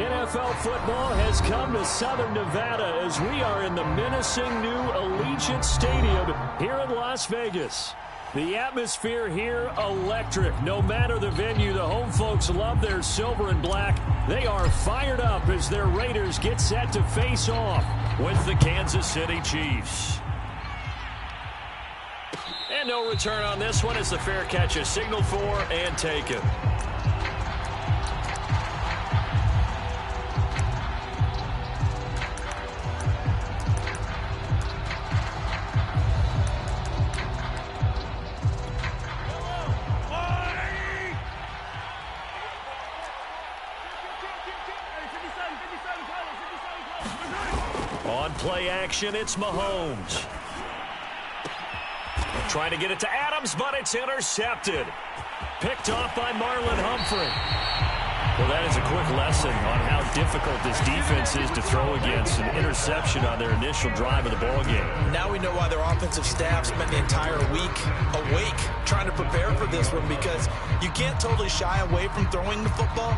NFL football has come to Southern Nevada as we are in the menacing new Allegiant Stadium here in Las Vegas. The atmosphere here electric. No matter the venue, the home folks love their silver and black. They are fired up as their Raiders get set to face off with the Kansas City Chiefs. And no return on this one as the fair catch is signaled for and taken. On play action, it's Mahomes. Trying to get it to Adams, but it's intercepted. Picked off by Marlon Humphrey. Well, that is a quick lesson on how difficult this defense is to throw against. An interception on their initial drive of the ballgame. Now we know why their offensive staff spent the entire week awake trying to prepare for this one, because you can't totally shy away from throwing the football.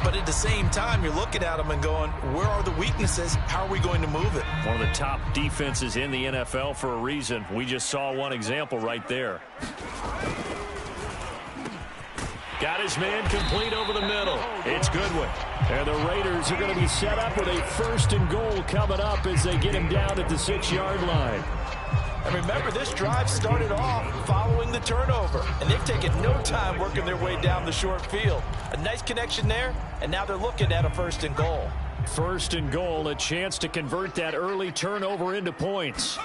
But at the same time, you're looking at them and going, where are the weaknesses? How are we going to move it? One of the top defenses in the NFL for a reason. We just saw one example right there. Got his man complete over the middle. It's Goodwin. And the Raiders are going to be set up with a 1st and goal coming up as they get him down at the 6-yard line. And remember, this drive started off following the turnover, and they've taken no time working their way down the short field. A nice connection there, and now they're looking at a 1st and goal. 1st and goal, a chance to convert that early turnover into points.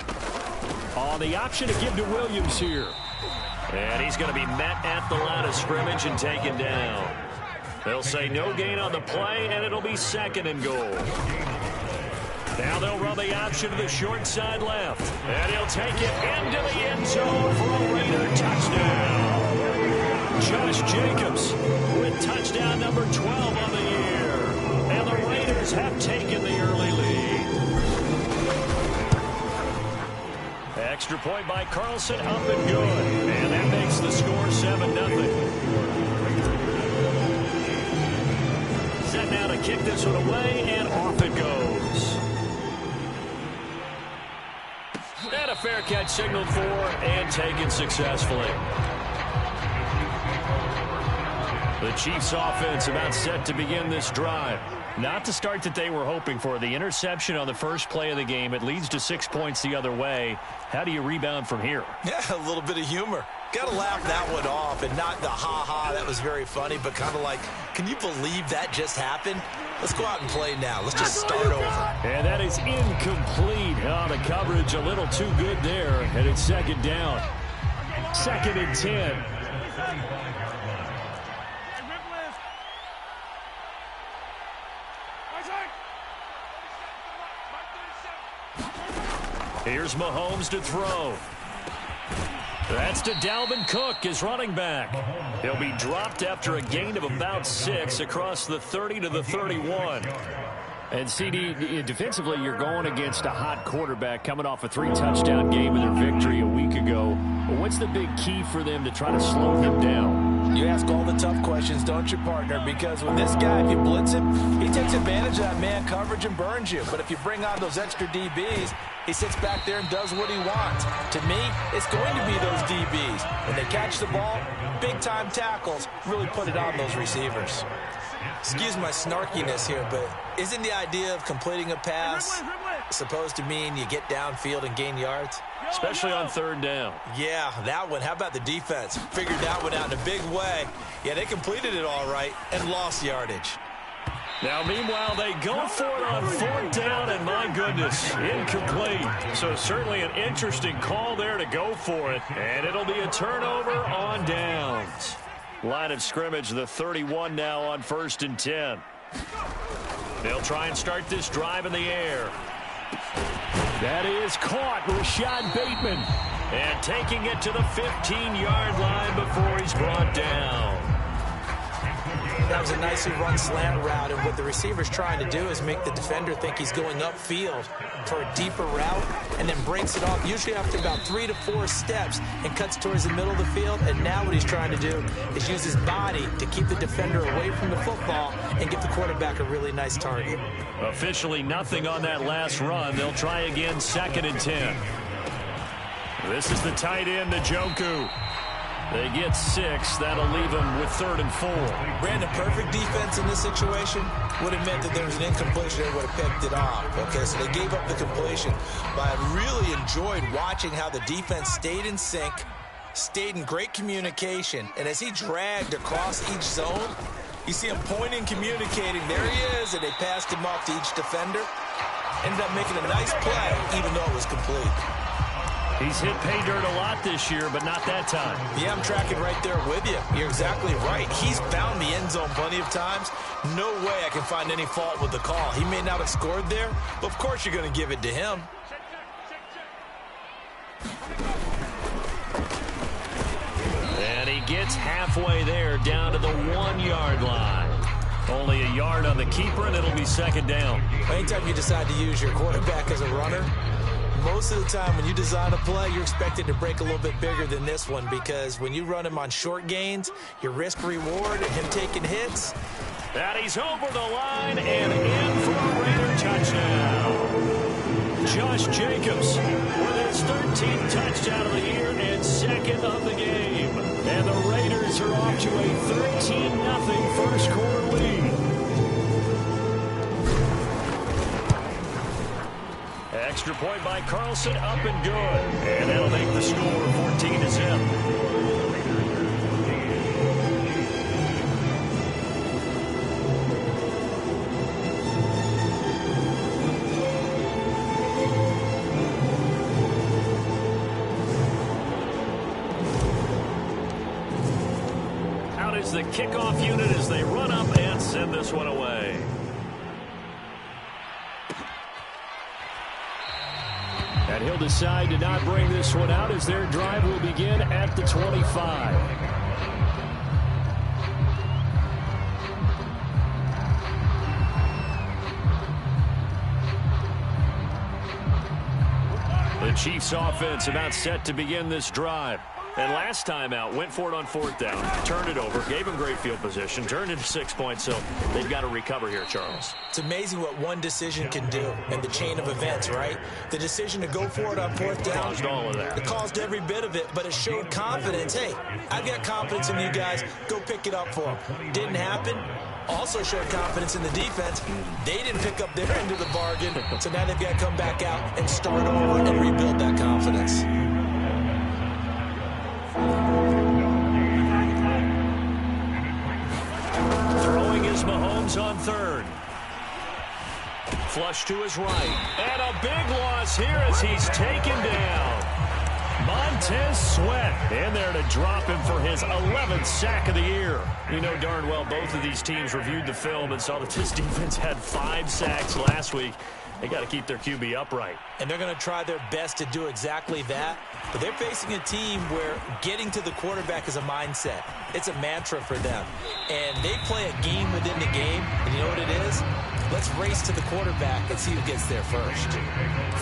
On the option to give to Williams here. And he's going to be met at the line of scrimmage and taken down. They'll say no gain on the play, and it'll be 2nd and goal. Now they'll run the option to the short side left. And he'll take it into the end zone for a Raider touchdown. Josh Jacobs with touchdown number 12 on the year. And the Raiders have taken the early lead. Extra point by Carlson, up and good. And that makes the score 7-0. Set now to kick this one away, and off it goes. And a fair catch signaled for and taken successfully. The Chiefs offense about set to begin this drive. Not the start that they were hoping for. The interception on the first play of the game. It leads to 6 points the other way. How do you rebound from here? Yeah, a little bit of humor. Got to laugh that one off, and not the ha-ha, that was very funny, but kind of like, can you believe that just happened? Let's go out and play now. Let's just start over. And that is incomplete. Oh, the coverage a little too good there, and it's 2nd down. 2nd and 10. Here's Mahomes to throw. That's to Dalvin Cook, his running back. He'll be dropped after a gain of about 6 across the 30 to the 31. And CD, defensively, you're going against a hot quarterback coming off a 3-touchdown game in their victory a week ago. But what's the big key for them to try to slow him down? You ask all the tough questions, don't you, partner? Because when this guy, if you blitz him, he takes advantage of that man coverage and burns you. But if you bring on those extra DBs, he sits back there and does what he wants. To me, it's going to be those DBs. When they catch the ball, big-time tackles really put it on those receivers. Excuse my snarkiness here, but isn't the idea of completing a pass supposed to mean you get downfield and gain yards? Especially on 3rd down. Yeah, that one. How about the defense? Figured that one out in a big way. Yeah, they completed it all right and lost yardage. Now, meanwhile, they go for it on 4th down, and my goodness, incomplete. So certainly an interesting call there to go for it, and it'll be a turnover on downs. Line of scrimmage, the 31 now on 1st and 10. They'll try and start this drive in the air. That is caught, Rashad Bateman. And taking it to the 15-yard line before he's brought down. That was a nicely run slant route, and what the receiver's trying to do is make the defender think he's going upfield for a deeper route, and then breaks it off, usually after about 3 to 4 steps, and cuts towards the middle of the field. And now what he's trying to do is use his body to keep the defender away from the football and give the quarterback a really nice target. Officially nothing on that last run. They'll try again, 2nd and 10. This is the tight end, Njoku. They get 6. That'll leave them with 3rd and 4. Brandon, perfect defense in this situation would have meant that there was an incompletion. They would have picked it off. Okay, so they gave up the completion. But I really enjoyed watching how the defense stayed in sync, stayed in great communication, and as he dragged across each zone, you see him pointing, communicating. There he is, and they passed him off to each defender. Ended up making a nice play, even though it was complete. He's hit pay dirt a lot this year, but not that time. Yeah, I'm tracking right there with you. You're exactly right. He's found the end zone plenty of times. No way I can find any fault with the call. He may not have scored there, but of course you're going to give it to him. And he gets halfway there, down to the 1-yard line. Only a yard on the keeper, and it'll be 2nd down. Anytime you decide to use your quarterback as a runner, most of the time when you design a play, you're expected to break a little bit bigger than this one, because when you run him on short gains, your risk-reward and him taking hits. And he's over the line and in for a Raider touchdown. Josh Jacobs with his 13th touchdown of the year and 2nd of the game. And the Raiders are off to a 13-0 first quarter lead. Extra point by Carlson, up and good. And that'll make the score 14-0. Out is the kickoff unit as they run up and send this one away. And he'll decide to not bring this one out as their drive will begin at the 25. The Chiefs offense about set to begin this drive. And last time out, went for it on 4th down, turned it over, gave them great field position, turned into 6 points, so they've got to recover here, Charles. It's amazing what one decision can do in the chain of events, right? The decision to go for it on 4th down. Caused all of that. It caused every bit of it, but it showed confidence. Hey, I've got confidence in you guys. Go pick it up for them. Didn't happen. Also showed confidence in the defense. They didn't pick up their end of the bargain, so now they've got to come back out and start over and rebuild that confidence. Throwing is Mahomes on 3rd. Flush to his right. And a big loss here as he's taken down. Montez Sweat in there to drop him for his 11th sack of the year. You know darn well both of these teams reviewed the film and saw that this defense had 5 sacks last week. They got to keep their QB upright. And they're going to try their best to do exactly that. But they're facing a team where getting to the quarterback is a mindset. It's a mantra for them. And they play a game within the game. And you know what it is? Let's race to the quarterback and see who gets there first.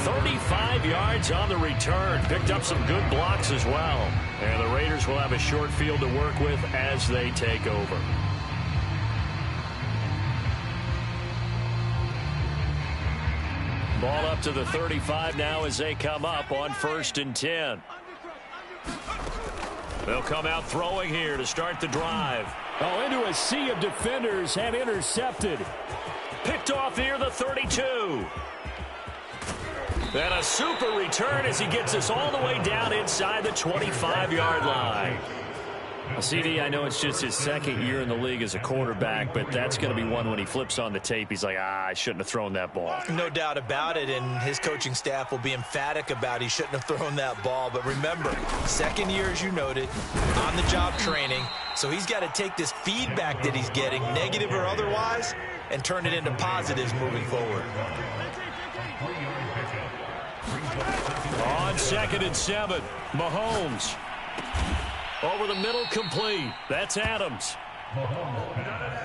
35 yards on the return. Picked up some good blocks as well. And the Raiders will have a short field to work with as they take over. Ball up to the 35 now as they come up on 1st and 10. They'll come out throwing here to start the drive. Oh, into a sea of defenders and intercepted. Picked off near the 32. And a super return as he gets us all the way down inside the 25-yard line. CD, I know it's just his 2nd year in the league as a quarterback, but that's going to be one when he flips on the tape. He's like, I shouldn't have thrown that ball. No doubt about it, and his coaching staff will be emphatic about he shouldn't have thrown that ball. But remember, 2nd year, as you noted, on-the-job training. So he's got to take this feedback that he's getting, negative or otherwise, and turn it into positives moving forward. On 2nd and 7, Mahomes. Over the middle, complete. That's Adams.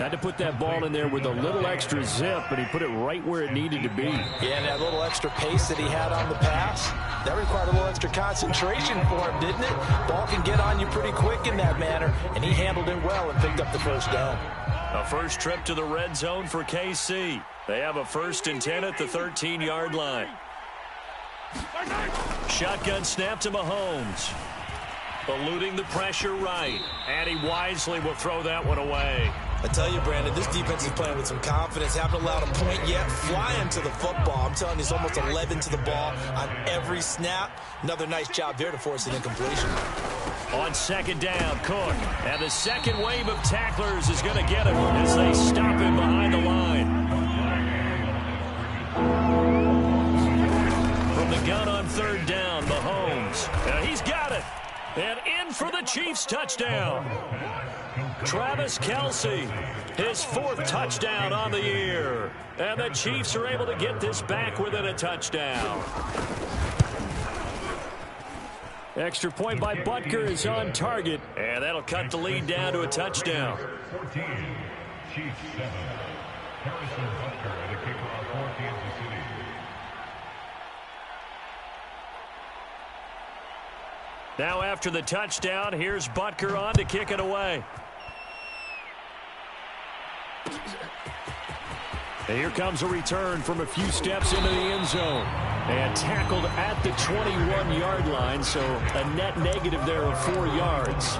Had to put that ball in there with a little extra zip, but he put it right where it needed to be. Yeah, and that little extra pace that he had on the pass, that required a little extra concentration for him, didn't it? Ball can get on you pretty quick in that manner, and he handled it well and picked up the first down. A first trip to the red zone for KC. They have a 1st and 10 at the 13-yard line. Shotgun snap to Mahomes. Eluding the pressure right. And he wisely will throw that one away. I tell you, Brandon, this defense is playing with some confidence. Haven't allowed a point yet. Flying to the football. I'm telling you, it's almost 11 to the ball on every snap. Another nice job there to force an incompletion. On 2nd down, Cook. And the second wave of tacklers is going to get him as they stop him behind the line. From the gun on 3rd down, Mahomes. He's got it. And in for the Chiefs touchdown. Travis Kelce, his 4th touchdown on the year. And the Chiefs are able to get this back within a touchdown. Extra point by Butker is on target. And that'll cut the lead down to a touchdown. 14, Chiefs 7. Harrison Butker, the kickoff for Kansas City. Now after the touchdown, here's Butker on to kick it away. And here comes a return from a few steps into the end zone. And tackled at the 21-yard line, so a net negative there of 4 yards.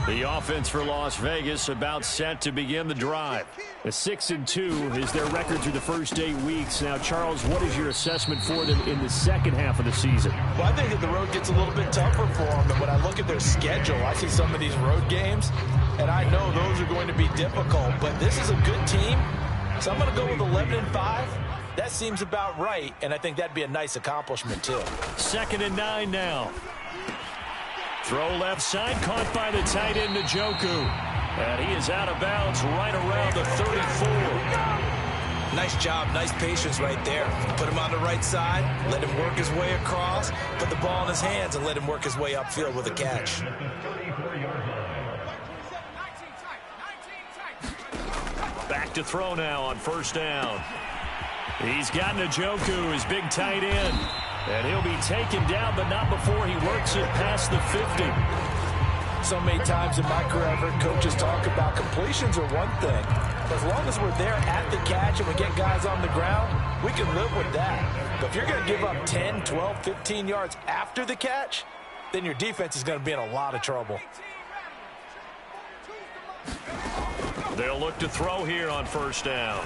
The offense for Las Vegas about set to begin the drive. A 6-2 is their record through the first 8 weeks. Now, Charles, what is your assessment for them in the second half of the season? Well, I think that the road gets a little bit tougher for them. And when I look at their schedule, I see some of these road games, and I know those are going to be difficult. But this is a good team, so I'm going to go with 11-5. That seems about right, and I think that'd be a nice accomplishment, too. 2nd and 9 now. Throw left side, caught by the tight end, Njoku. And he is out of bounds right around the 34. Nice job, nice patience right there. Put him on the right side, let him work his way across, put the ball in his hands, and let him work his way upfield with a catch. Back to throw now on 1st down. He's got Njoku, his big tight end. And he'll be taken down, but not before he works it past the 50. So many times in my career, I've heard coaches talk about completions are one thing. But as long as we're there at the catch and we get guys on the ground, we can live with that. But if you're going to give up 10, 12, 15 yards after the catch, then your defense is going to be in a lot of trouble. They'll look to throw here on 1st down.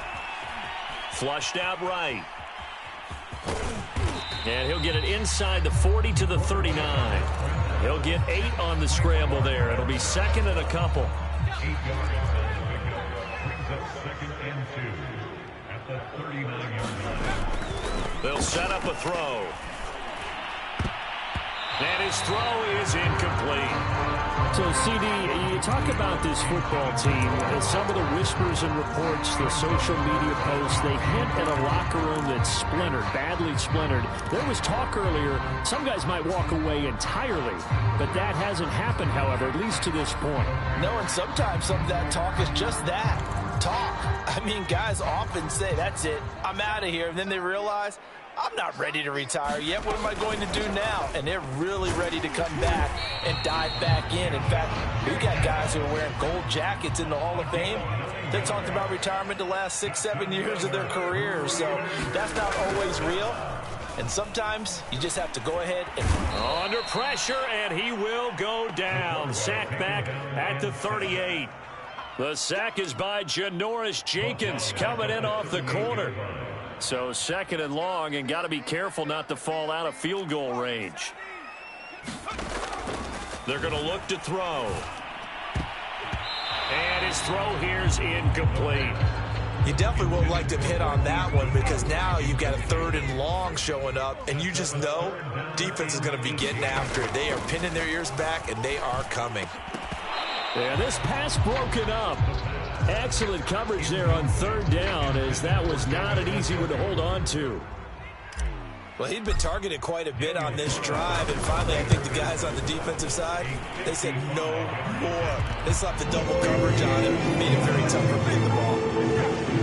Flushed out right. And he'll get it inside the 40 to the 39. He'll get 8 on the scramble there. It'll be 2nd and a couple. 8 yards brings up 2nd and 2 at the 39-yard line. They'll set up a throw. And his throw is incomplete. So, CD, you talk about this football team, some of the whispers and reports, the social media posts, they hint at a locker room that's splintered, badly splintered. There was talk earlier, some guys might walk away entirely, but that hasn't happened, however, at least to this point. No, and sometimes some of that talk is just that, talk. I mean, guys often say, that's it, I'm out of here, and then they realize, I'm not ready to retire yet. What am I going to do now? And they're really ready to come back and dive back in. In fact, we've got guys who are wearing gold jackets in the Hall of Fame. They talked about retirement the last 6, 7 years of their careers. So that's not always real. And sometimes you just have to go ahead and... Under pressure, and he will go down. Sacked back at the 38. The sack is by Janoris Jenkins coming in off the corner. So 2nd and long, and got to be careful not to fall out of field goal range. They're going to look to throw. And his throw here's incomplete. You definitely won't like to hit on that one because now you've got a 3rd and long showing up, and you just know defense is going to be getting after it. They are pinning their ears back, and they are coming. Yeah, this pass broken up. Excellent coverage there on 3rd down, as that was not an easy one to hold on to. Well, he'd been targeted quite a bit on this drive, and finally I think the guys on the defensive side, they said no more. They slapped the double coverage on him, made it very tough for him to get the ball.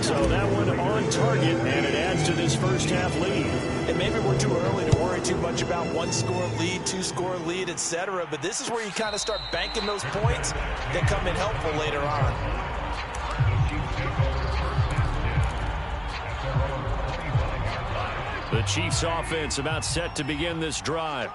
So that one on target, and it adds to this first half lead. And maybe we're too early to worry too much about one-score lead, two-score lead, etc., but this is where you kind of start banking those points that come in helpful later on. The Chiefs offense about set to begin this drive.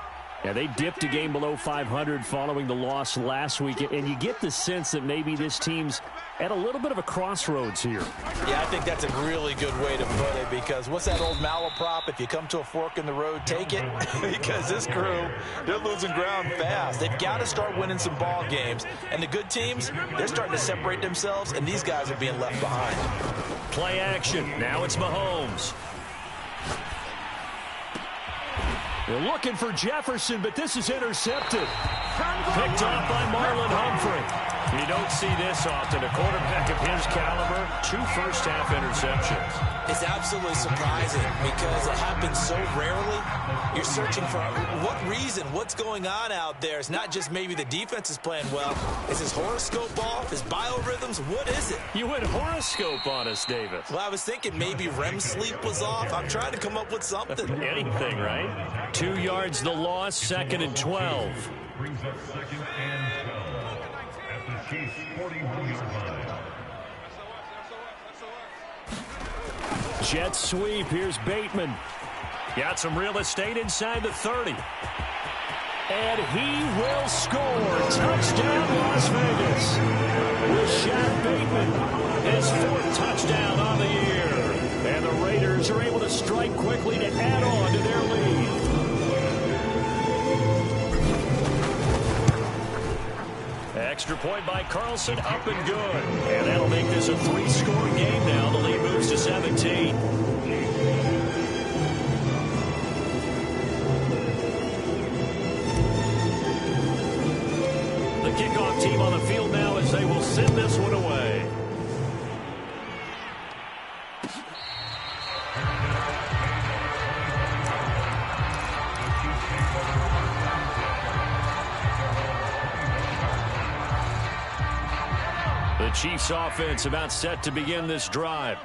Yeah, they dipped a game below 500 following the loss last week, and you get the sense that maybe this team's at a little bit of a crossroads here. Yeah, I think that's a really good way to put it, because what's that old malaprop? If you come to a fork in the road, take it. Because this crew, they're losing ground fast. They've got to start winning some ball games. And the good teams, they're starting to separate themselves, and these guys are being left behind. Play action. Now it's Mahomes. They're looking for Jefferson, but this is intercepted. Picked off by Marlon Humphrey. You don't see this often. A quarterback of his caliber, 2 first-half interceptions. It's absolutely surprising because it happens so rarely. You're searching for what reason, what's going on out there. It's not just maybe the defense is playing well. Is his horoscope off? His biorhythms? What is it? You went horoscope on us, Davis. Well, I was thinking maybe REM sleep was off. I'm trying to come up with something. Anything, right? 2 yards the loss, 2nd and 12. Brings up 2nd and 12 at the Chiefs' 41-yard line. Jet sweep. Here's Bateman. Got some real estate inside the 30. And he will score. Touchdown, Las Vegas. Rashad Bateman, his 4th touchdown on the year. And the Raiders are able to strike quickly to add on to their lead. Extra point by Carlson, up and good. And that'll make this a 3-score game now. The lead moves to 17. The kickoff team on the field now as they will send this one away. The Chiefs offense about set to begin this drive.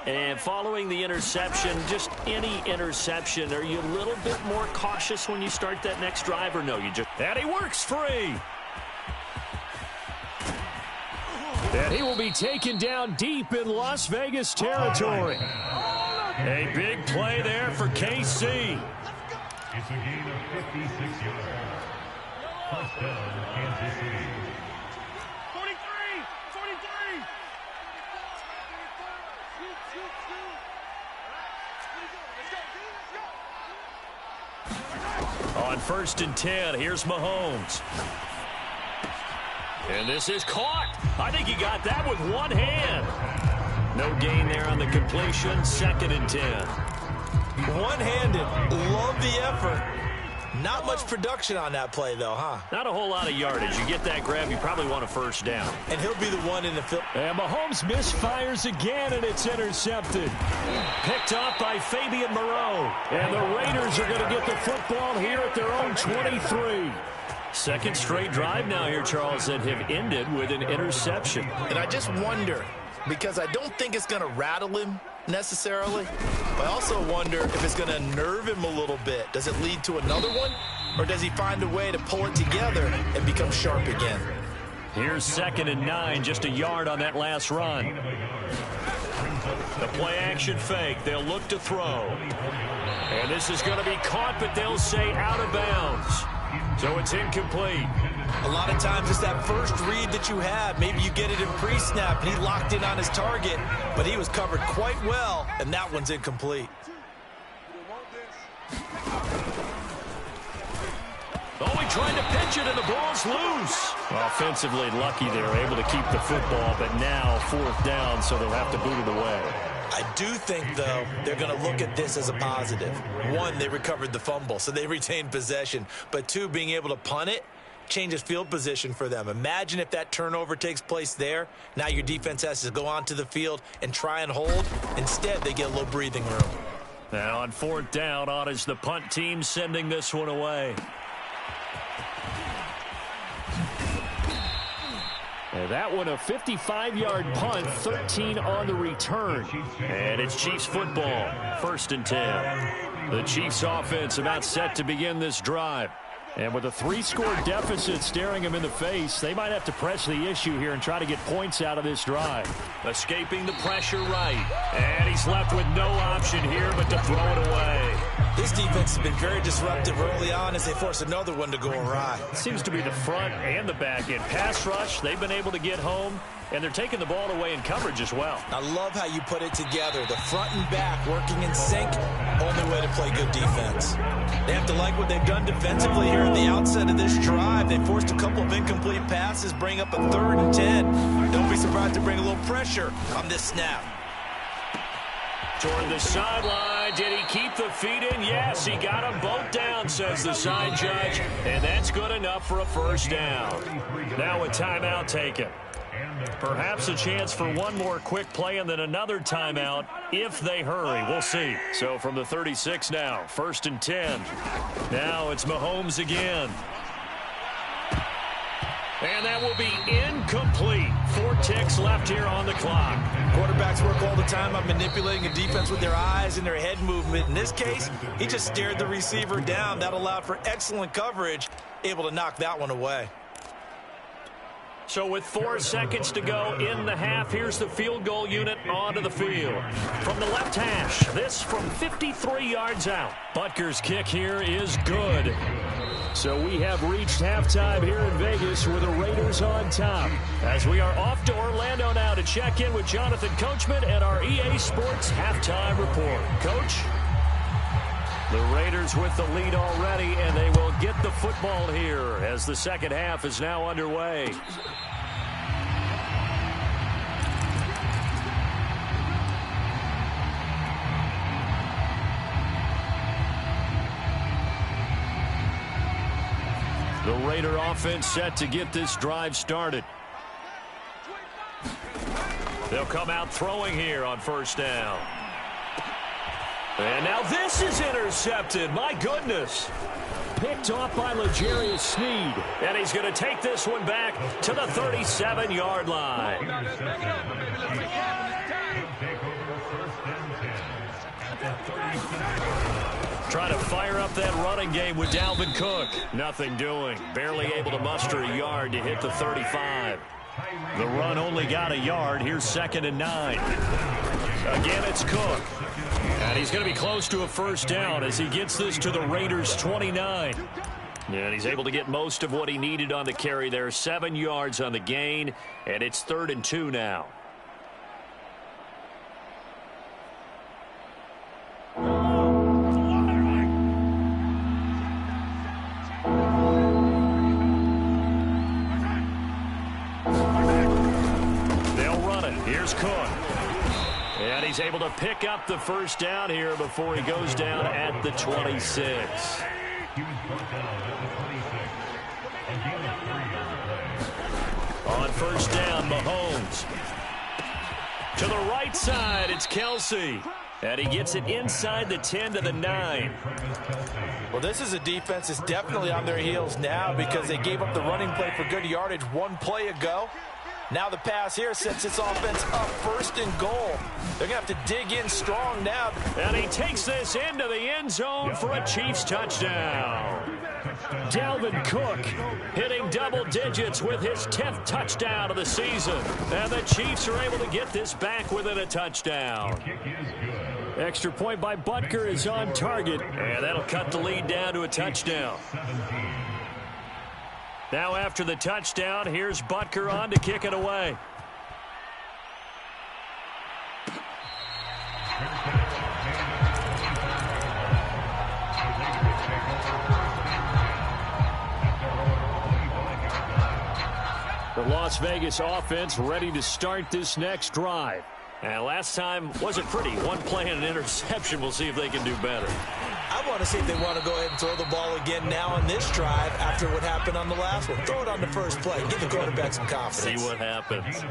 And following the interception, just any interception, are you a little bit more cautious when you start that next drive, or no? You just, and he works free. And he will be taken down deep in Las Vegas territory. A big play there for KC. It's a gain of 56 yards. First down, Kansas City. 43! On 1st and 10, here's Mahomes. And this is caught. I think he got that with one hand. No gain there on the completion. 2nd and 10. One-handed. Love the effort. Not much production on that play, though, huh? Not a whole lot of yardage. You get that grab, you probably want a first down. And he'll be the one in the field. And Mahomes misfires again, and it's intercepted. Picked off by Fabian Moreau. And the Raiders are going to get the football here at their own 23. 2nd straight drive now here, Charles, that have ended with an interception. And I just wonder, because I don't think it's going to rattle him necessarily, but I also wonder if it's going to nerve him a little bit. Does it lead to another one, or does he find a way to pull it together and become sharp again? Here's 2nd and 9, just a yard on that last run. The play action fake. They'll look to throw. And this is going to be caught, but they'll say out of bounds. So it's incomplete. A lot of times it's that first read that you have. Maybe you get it in pre-snap, and he locked in on his target, but he was covered quite well, and that one's incomplete. Oh, he tried to pitch it, and the ball's loose. Offensively lucky they were able to keep the football, but now 4th down, so they'll have to boot it away. I do think, though, they're going to look at this as a positive. 1, they recovered the fumble, so they retained possession. But 2, being able to punt it changes field position for them. Imagine if that turnover takes place there. Now your defense has to go onto the field and try and hold. Instead, they get a little breathing room. Now on 4th down, on is the punt team sending this one away. And that one a 55-yard punt, 13 on the return. And it's Chiefs football, 1st and 10. The Chiefs offense about set to begin this drive. And with a 3-score deficit staring them in the face, they might have to press the issue here and try to get points out of this drive. Escaping the pressure right. And he's left with no option here but to throw it away. This defense has been very disruptive early on as they force another one to go awry. It seems to be the front and the back end. Pass rush, they've been able to get home, and they're taking the ball away in coverage as well. I love how you put it together. The front and back working in sync, only way to play good defense. They have to like what they've done defensively here at the outset of this drive. They forced a couple of incomplete passes, bring up a 3rd and 10. Don't be surprised to bring a little pressure on this snap. Toward the sideline, did he keep the feet in? Yes, he got them both down, says the side judge, and that's good enough for a 1st down. Now a timeout taken. Perhaps a chance for one more quick play and then another timeout if they hurry. We'll see. So from the 36 now, 1st and 10. Now it's Mahomes again. And that will be incomplete. 4 ticks left here on the clock. Quarterbacks work all the time on manipulating a defense with their eyes and their head movement. In this case, he just stared the receiver down. That allowed for excellent coverage, able to knock that one away. So with 4 seconds to go in the half, here's the field goal unit onto the field. From the left hash, this from 53 yards out. Butker's kick here is good. So we have reached halftime here in Vegas with the Raiders on top. As we are off to Orlando now to check in with Jonathan Coachman and our EA Sports halftime report. Coach? The Raiders with the lead already, and they will get the football here as the second half is now underway. The Raider offense set to get this drive started. They'll come out throwing here on 1st down. And now this is intercepted. My goodness. Picked off by L'Jarius Sneed. And he's going to take this one back to the 37-yard line. Trying to fire up that running game with Dalvin Cook. Nothing doing. Barely able to muster a yard to hit the 35. The run only got a yard. Here's 2nd and 9. Again, it's Cook. And he's going to be close to a 1st down as he gets this to the Raiders' 29. And he's able to get most of what he needed on the carry there. 7 yards on the gain, and it's 3rd and 2 now. They'll run it. Here's Cook. And he's able to pick up the 1st down here before he goes down at the 26. On 1st down, Mahomes. To the right side, it's Kelsey. And he gets it inside the 10 to the 9. Well, this is a defense that's definitely on their heels now because they gave up the running play for good yardage 1 play ago. Now the pass here sets this offense up 1st and goal. They're going to have to dig in strong now. And he takes this into the end zone for a Chiefs touchdown. Dalvin Cook hitting double digits with his 10th touchdown of the season. And the Chiefs are able to get this back within a touchdown. Extra point by Butker is on target. And that'll cut the lead down to a touchdown. Now after the touchdown, here's Butker on to kick it away. The Las Vegas offense ready to start this next drive. And last time wasn't pretty. 1 play and an interception. We'll see if they can do better. I want to see if they want to go ahead and throw the ball again now on this drive after what happened on the last one. Throw it on the first play. Give the quarterback some confidence. See what happens.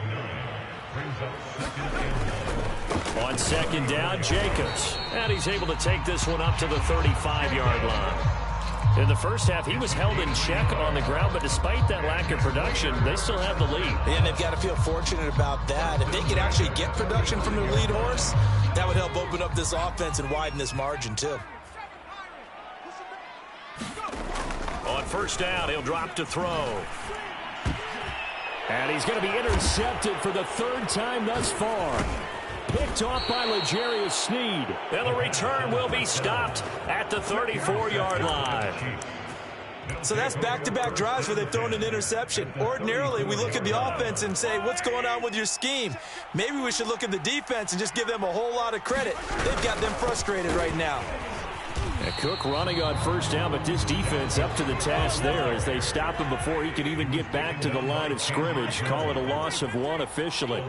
On second down, Jacobs. And he's able to take this one up to the 35-yard line. In the first half, he was held in check on the ground, but despite that lack of production, they still have the lead. And they've got to feel fortunate about that. If they could actually get production from their lead horse, that would help open up this offense and widen this margin, too. On first down, he'll drop to throw. And he's going to be intercepted for the third time thus far. Picked off by L'Jarius Sneed. And the return will be stopped at the 34-yard line. So that's back-to-back drives where they've thrown an interception. Ordinarily, we look at the offense and say, what's going on with your scheme? Maybe we should look at the defense and just give them a whole lot of credit. They've got them frustrated right now. And Cook running on first down, but this defense up to the task there as they stop him before he can even get back to the line of scrimmage. Call it a loss of one officially.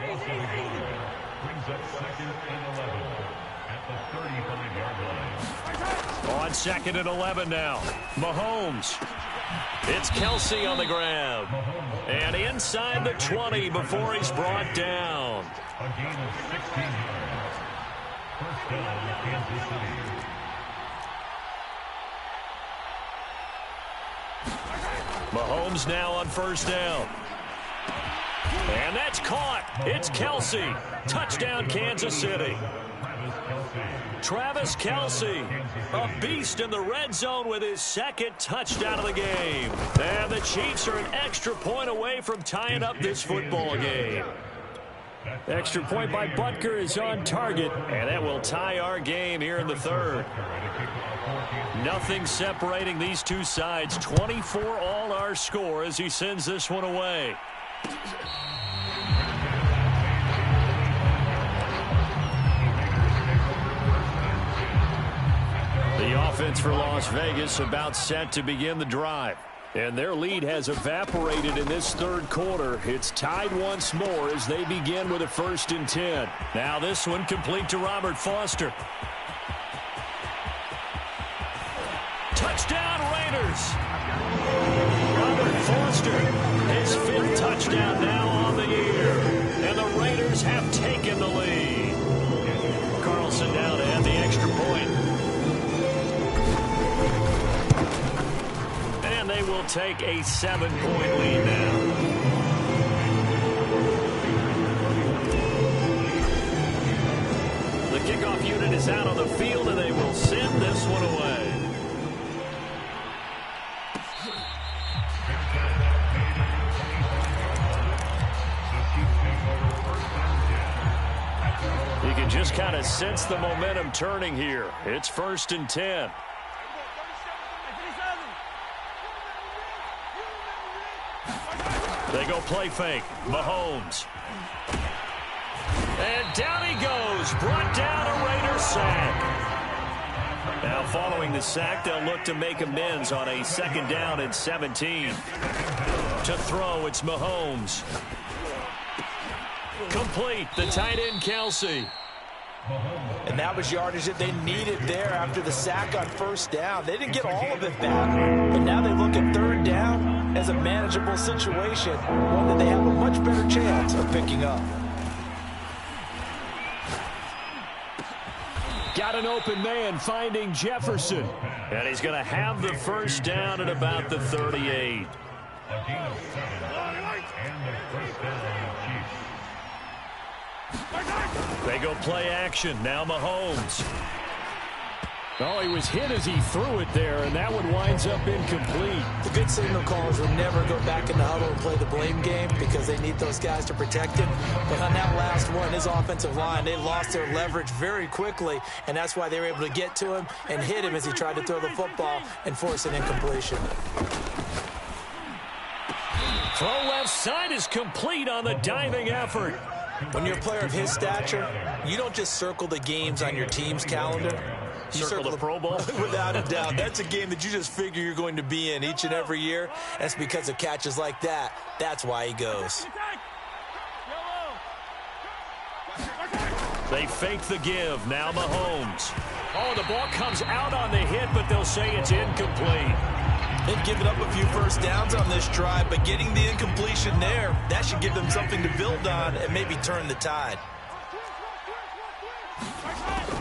On second and 11 now. Mahomes. It's Kelsey on the grab. And inside the 20 before he's brought down. A gain of 16 yards. First down, Kansas City. Mahomes now on first down. And that's caught. It's Kelsey. Touchdown, Kansas City. Travis Kelsey, a beast in the red zone with his second touchdown of the game. And the Chiefs are an extra point away from tying up this football game. Extra point by Butker is on target, and that will tie our game here in the third. Nothing separating these two sides. 24 all our score as he sends this one away. The offense for Las Vegas about set to begin the drive. And their lead has evaporated in this third quarter. It's tied once more as they begin with a 1st and 10. Now this one complete to Robert Foster. Touchdown Raiders. Robert Foster, his 5th touchdown now on the year. And the Raiders have taken the lead. Carlson down to add the extra point. And they will take a 7-point lead now. The kickoff unit is out on the field, and they will send this one away. You can just kind of sense the momentum turning here. It's 1st and 10. They go play fake. Mahomes. And down he goes. Brought down a Raiders sack. Now following the sack, they'll look to make amends on a 2nd down and 17. To throw, it's Mahomes. Complete. The tight end, Kelsey. And that was yardage that they needed there after the sack on first down. They didn't get all of it back, but now they look at 3rd down as a manageable situation, one that they have a much better chance of picking up. Got an open man finding Jefferson. And he's going to have the 1st down at about the 38. A gain of 7. And the 1st down, Chiefs. They go play action. Now Mahomes. Oh, he was hit as he threw it there, and that one winds up incomplete. The good signal callers will never go back in the huddle and play the blame game because they need those guys to protect him. But on that last one, his offensive line, they lost their leverage very quickly, and that's why they were able to get to him and hit him as he tried to throw the football and force an incompletion. Throw left side is complete on the diving effort. When you're a player of his stature, you don't just circle the games on your team's calendar. You circle the Pro Bowl? Without a doubt. That's a game that you just figure you're going to be in each and every year. That's because of catches like that. That's why he goes. They fake the give. Now Mahomes. Oh, the ball comes out on the hit, but they'll say it's incomplete. They've given up a few first downs on this drive, but getting the incompletion there, that should give them something to build on and maybe turn the tide.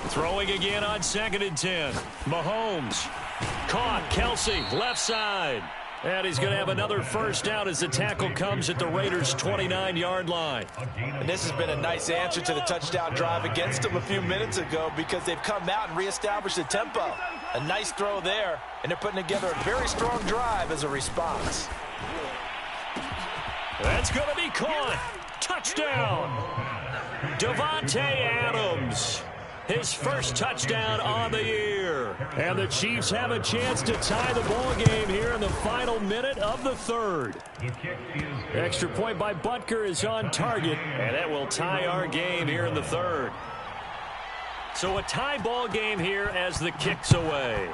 Throwing again on 2nd and 10. Mahomes. Caught. Kelsey, left side. And he's going to have another first down as the tackle comes at the Raiders' 29-yard line. And this has been a nice answer to the touchdown drive against them a few minutes ago because they've come out and reestablished the tempo. A nice throw there, and they're putting together a very strong drive as a response. That's going to be caught. Touchdown. Davante Adams. His first touchdown on the year. And the Chiefs have a chance to tie the ball game here in the final minute of the third. Extra point by Butker is on target, and that will tie our game here in the third. So a tie ball game here as the kick's away.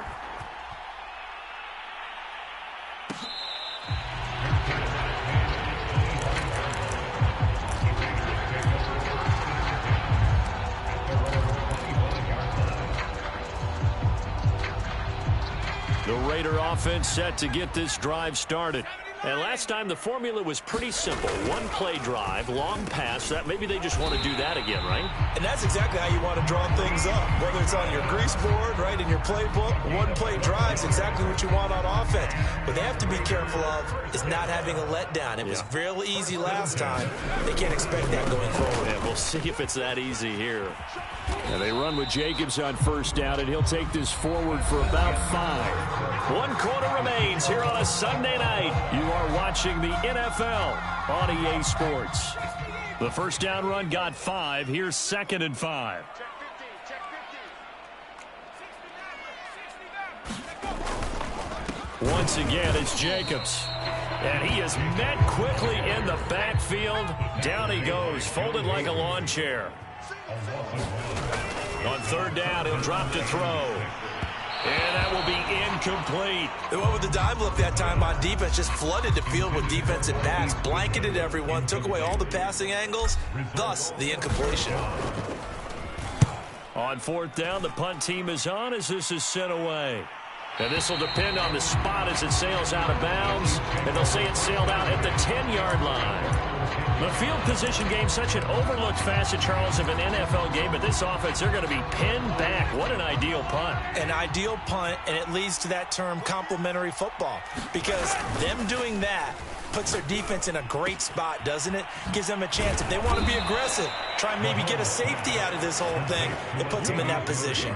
The Raider offense set to get this drive started. And last time the formula was pretty simple. One play drive, long pass. That maybe they just want to do that again, right? And that's exactly how you want to draw things up. Whether it's on your grease board, right, in your playbook, one play drive is exactly what you want on offense. What they have to be careful of is not having a letdown. It was real easy last time. They can't expect that going forward. Yeah, we'll see if it's that easy here. And they run with Jacobs on first down, and he'll take this forward for about 5. 1 quarter remains here on a Sunday night. You are watching the NFL on EA Sports. The first down run got 5. Here's 2nd and 5. Once again, it's Jacobs. And he is met quickly in the backfield. Down he goes, folded like a lawn chair. On 3rd down, he'll drop to throw. And that will be incomplete. They went with the dive look that time on defense, just flooded the field with defensive backs, blanketed everyone, took away all the passing angles, thus the incompletion. On 4th down, the punt team is on as this is sent away. And this will depend on the spot as it sails out of bounds. And they'll say it sailed out at the 10-yard line. The field position game, such an overlooked facet, Charles, of an NFL game, but this offense, they're going to be pinned back. What an ideal punt. An ideal punt, and it leads to that term complementary football, because them doing that puts their defense in a great spot, doesn't it? Gives them a chance. If they want to be aggressive, try and maybe get a safety out of this whole thing, it puts them in that position.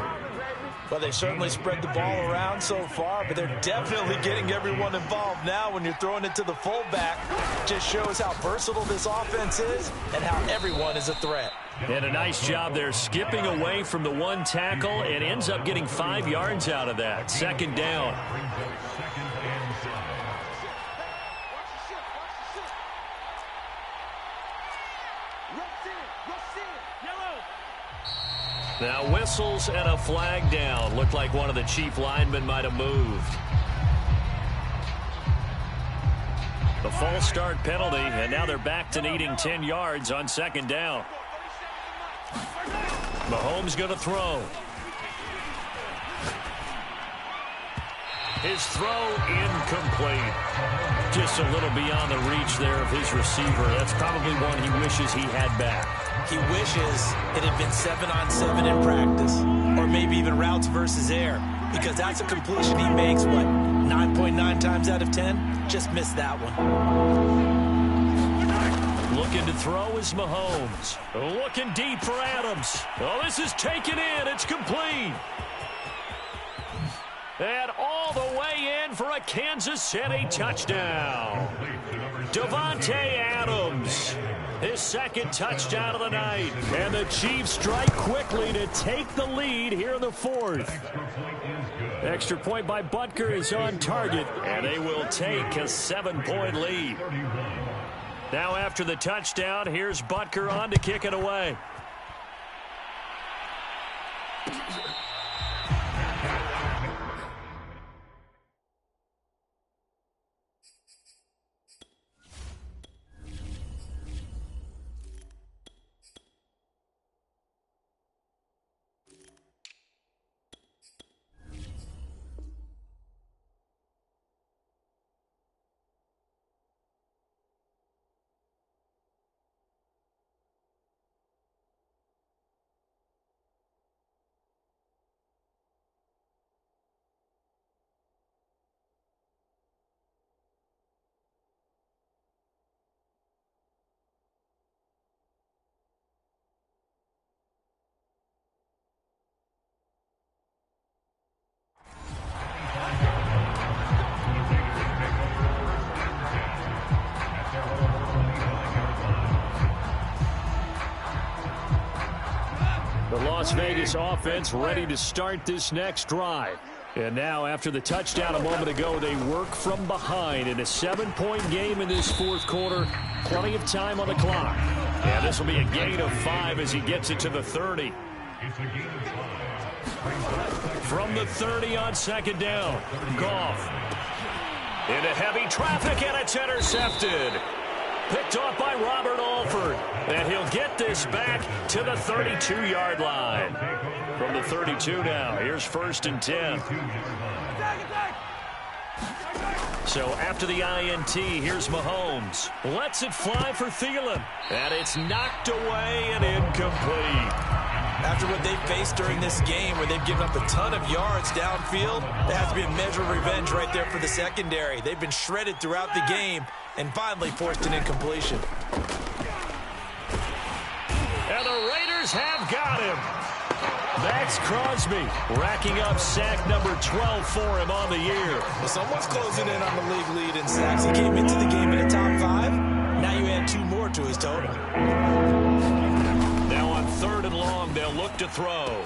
Well, they certainly spread the ball around so far, but they're definitely getting everyone involved now when you're throwing it to the fullback. Just shows how versatile this offense is and how everyone is a threat. And a nice job there skipping away from the one tackle and ends up getting 5 yards out of that. 2nd down. Now whistles and a flag down. Looked like one of the Chief linemen might have moved. The false start penalty, and now they're back to needing 10 yards on 2nd down. Mahomes going to throw. His throw incomplete. Just a little beyond the reach there of his receiver. That's probably one he wishes he had back. He wishes it had been 7-on-7 in practice, or maybe even routes versus air, because that's a completion he makes, what, 9.9 times out of 10? Just missed that one. Looking to throw is Mahomes. Looking deep for Adams. Oh, this is taken in. It's complete. And all the way in for a Kansas City touchdown. Davante Adams. His 2nd touchdown of the night. And the Chiefs strike quickly to take the lead here in the 4th. Extra point by Butker is on target. And they will take a 7-point lead. Now after the touchdown, here's Butker on to kick it away. Las Vegas offense ready to start this next drive. And now, after the touchdown a moment ago, they work from behind in a 7-point game in this fourth quarter. Plenty of time on the clock. And this will be a gain of 5 as he gets it to the 30. It's a gain of 5. From the 30 on second down, Goff. Into heavy traffic, and it's intercepted. Picked off by Robert Alford. And he'll get this back to the 32-yard line. From the 32 now, here's 1st and 10. So after the INT, here's Mahomes. Lets it fly for Thielen. And it's knocked away and incomplete. After what they've faced during this game, where they've given up a ton of yards downfield, there has to be a measure of revenge right there for the secondary. They've been shredded throughout the game and finally forced an incompletion. And the Raiders have got him. Max Crosby racking up sack number 12 for him on the year. Well, someone's closing in on the league lead in sacks. He came into the game in the top 5. Now you add 2 more to his total. Now on 3rd and long, they'll look to throw.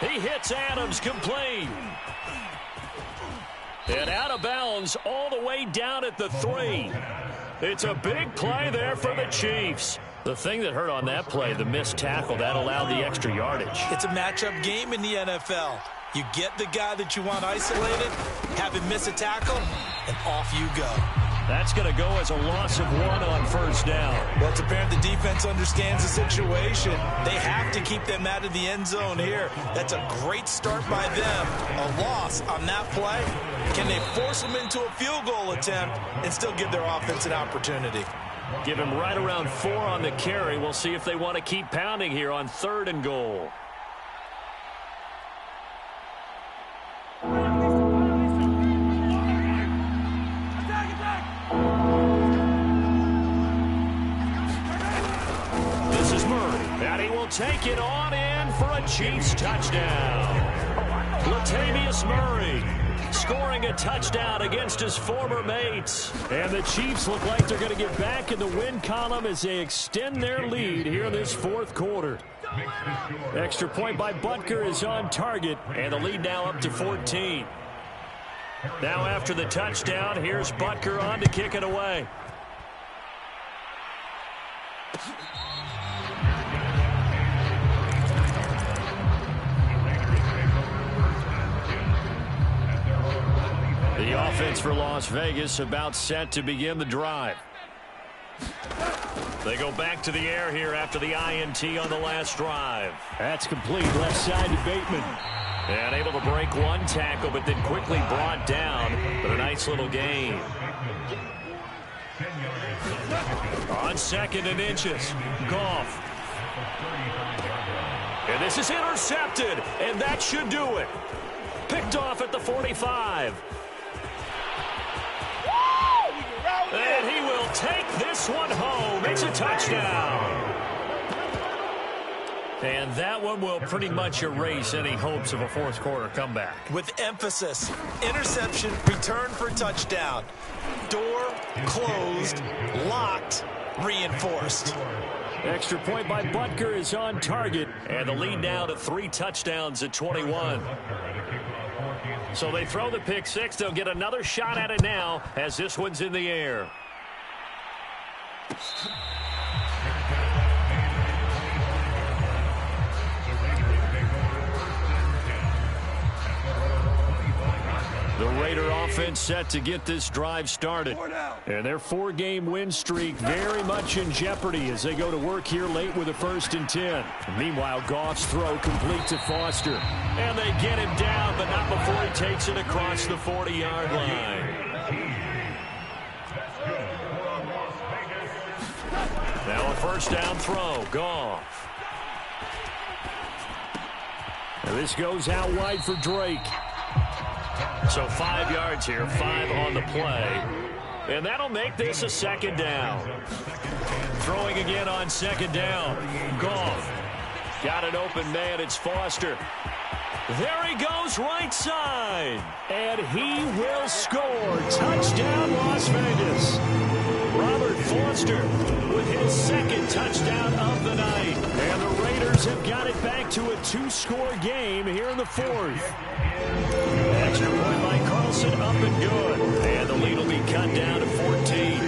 He hits Adams complete. And out of bounds all the way down at the 3. It's a big play there for the Chiefs. The thing that hurt on that play, the missed tackle, that allowed the extra yardage. It's a matchup game in the NFL. You get the guy that you want isolated, have him miss a tackle, and off you go. That's going to go as a loss of 1 on 1st down. Well, it's apparent the defense understands the situation. They have to keep them out of the end zone here. That's a great start by them. A loss on that play. Can they force them into a field goal attempt and still give their offense an opportunity? Give him right around 4 on the carry. We'll see if they want to keep pounding here on 3rd and goal. This is Murray, and he will take it on in for a Chiefs touchdown. Latavius Murray scoring a touchdown against his former mates. And the Chiefs look like they're going to get back in the win column as they extend their lead here in this fourth quarter. Extra point by Butker is on target, and the lead now up to 14. Now after the touchdown, here's Butker on to kick it away. The offense for Las Vegas about set to begin the drive. They go back to the air here after the INT on the last drive. That's complete left side to Bateman. And able to break 1 tackle, but then quickly brought down. But a nice little gain. On 2nd and inches, Goff. And this is intercepted, and that should do it. Picked off at the 45. And he will take this one home. It's a touchdown. And that one will pretty much erase any hopes of a fourth quarter comeback. With emphasis, interception, return for touchdown. Door closed, locked, reinforced. Extra point by Butker is on target. And the lead now to 3 touchdowns at 21. So they throw the pick 6. They'll get another shot at it now as this one's in the air. The Raider offense set to get this drive started. And their 4-game win streak very much in jeopardy as they go to work here late with a 1st and 10. Meanwhile, Goff's throw complete to Foster. And they get him down, but not before he takes it across the 40-yard line. Now a 1st down throw. Goff. And this goes out wide for Drake. So 5 yards here, 5 on the play. And that'll make this a 2nd down. Throwing again on 2nd down. Goff. Got an open man, it's Foster. There he goes right side. And he will score. Touchdown, Las Vegas. Robert Foster with his second touchdown of the night. And the Raiders have got it back to a 2-score game here in the fourth. Extra point by Carlson, up and good. And the lead will be cut down to 14.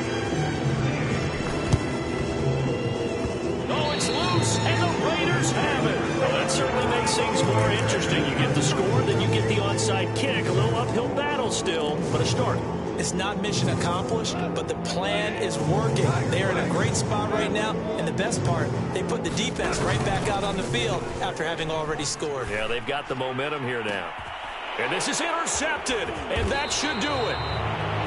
Oh, it's loose, and the Raiders have it. Well, that certainly makes things more interesting. You get the score, then you get the onside kick. A little uphill battle still, but a start. It's not mission accomplished, but the plan is working. They're in a great spot right now, and the best part, they put the defense right back out on the field after having already scored. Yeah, they've got the momentum here now. And this is intercepted, and that should do it.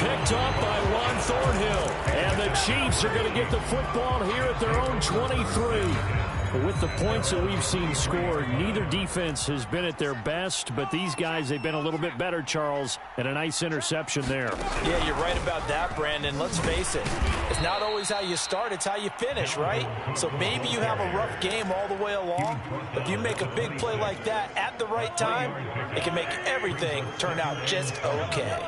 Picked up by Juan Thornhill. And the Chiefs are going to get the football here at their own 23. But with the points that we've seen scored, neither defense has been at their best, but these guys, they've been a little bit better, Charles, and a nice interception there. Yeah, you're right about that, Brandon. Let's face it. It's not always how you start, it's how you finish, right? So maybe you have a rough game all the way along, but if you make a big play like that at the right time, it can make everything turn out just okay.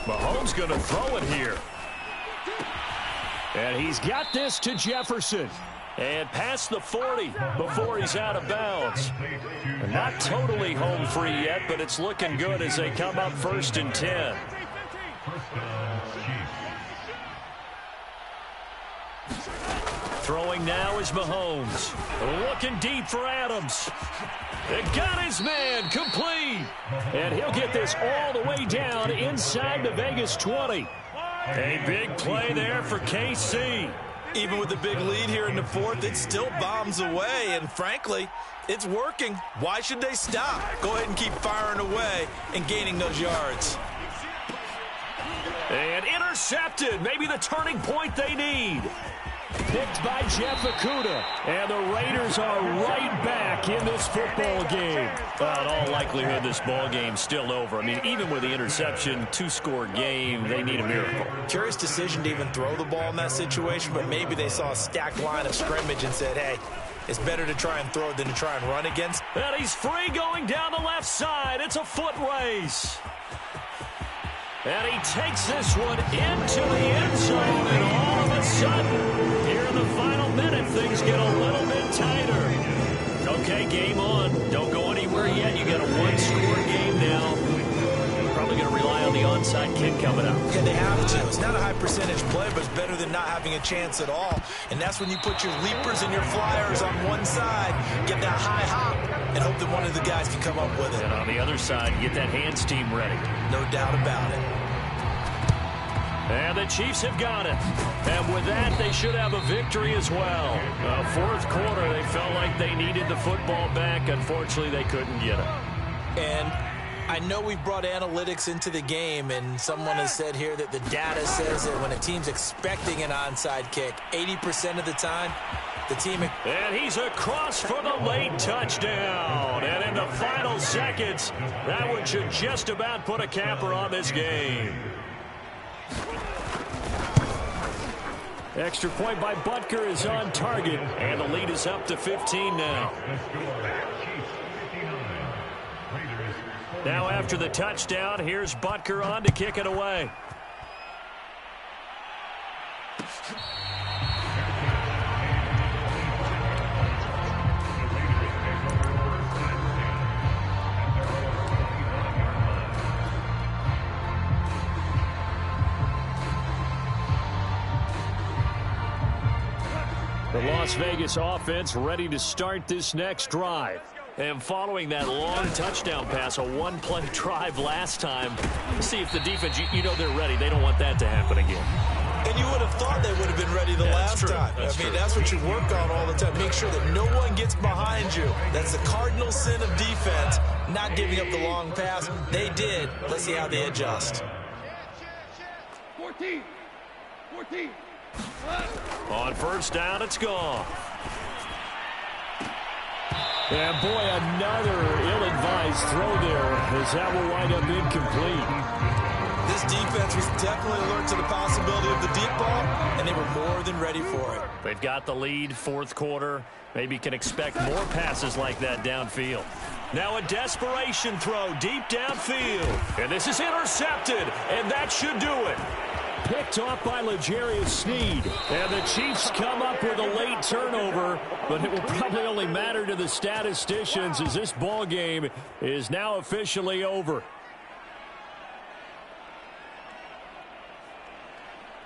Mahomes going to throw it here. And he's got this to Jefferson. And past the 40 before he's out of bounds. And not totally home free yet, but it's looking good as they come up 1st and 10. Throwing now is Mahomes. Looking deep for Adams. They got his man complete. And he'll get this all the way down inside the Vegas 20. A big play there for KC. Even with the big lead here in the fourth, it still bombs away. And frankly, it's working. Why should they stop? Go ahead and keep firing away and gaining those yards. And intercepted. Maybe the turning point they need. Picked by Jeff Okudah. And the Raiders are right back in this football game. Well, in all likelihood, this ball game's still over. I mean, even with the interception, 2-score game, they need a miracle. Curious decision to even throw the ball in that situation, but maybe they saw a stacked line of scrimmage and said, hey, it's better to try and throw than to try and run against. And he's free going down the left side. It's a foot race. And he takes this one into the end zone, and all of a sudden, here in the final minute, things get a little bit tighter. Okay, game on. Don't go anywhere yet. You got a 1-score game now. Probably going to rely on the onside kick coming up. Yeah, they have to. It's not a high percentage play, but it's better than not having a chance at all. And that's when you put your leapers and your flyers on one side, get that high hop, and hope that one of the guys can come up with it. And on the other side, get that hands team ready. No doubt about it. And the Chiefs have got it. And with that, they should have a victory as well. Fourth quarter, they felt like they needed the football back. Unfortunately, they couldn't get it. And I know we've brought analytics into the game, and someone has said here that the data says that when a team's expecting an onside kick, 80% of the time, the team... And he's across for the late touchdown. And in the final seconds, that one should just about put a capper on this game. Extra point by Butker is on target, and the lead is up to 15 now. Now after the touchdown, here's Butker on to kick it away. The Las Vegas offense ready to start this next drive. And following that long touchdown pass, a one-play drive last time, see if the defense, you know they're ready. They don't want that to happen again. And you would have thought they would have been ready the last time. That's what you work on all the time. Make sure that no one gets behind you. That's the cardinal sin of defense, not giving up the long pass. They did. Let's see how they adjust. 14. On first down, it's gone. And boy, another ill-advised throw there as that will wind up incomplete. This defense was definitely alert to the possibility of the deep ball, and they were more than ready for it. They've got the lead, fourth quarter. Maybe can expect more passes like that downfield. Now a desperation throw deep downfield. And this is intercepted, and that should do it. Picked off by L'Jarius Sneed. And the Chiefs come up with a late turnover, but it will probably only matter to the statisticians as this ball game is now officially over.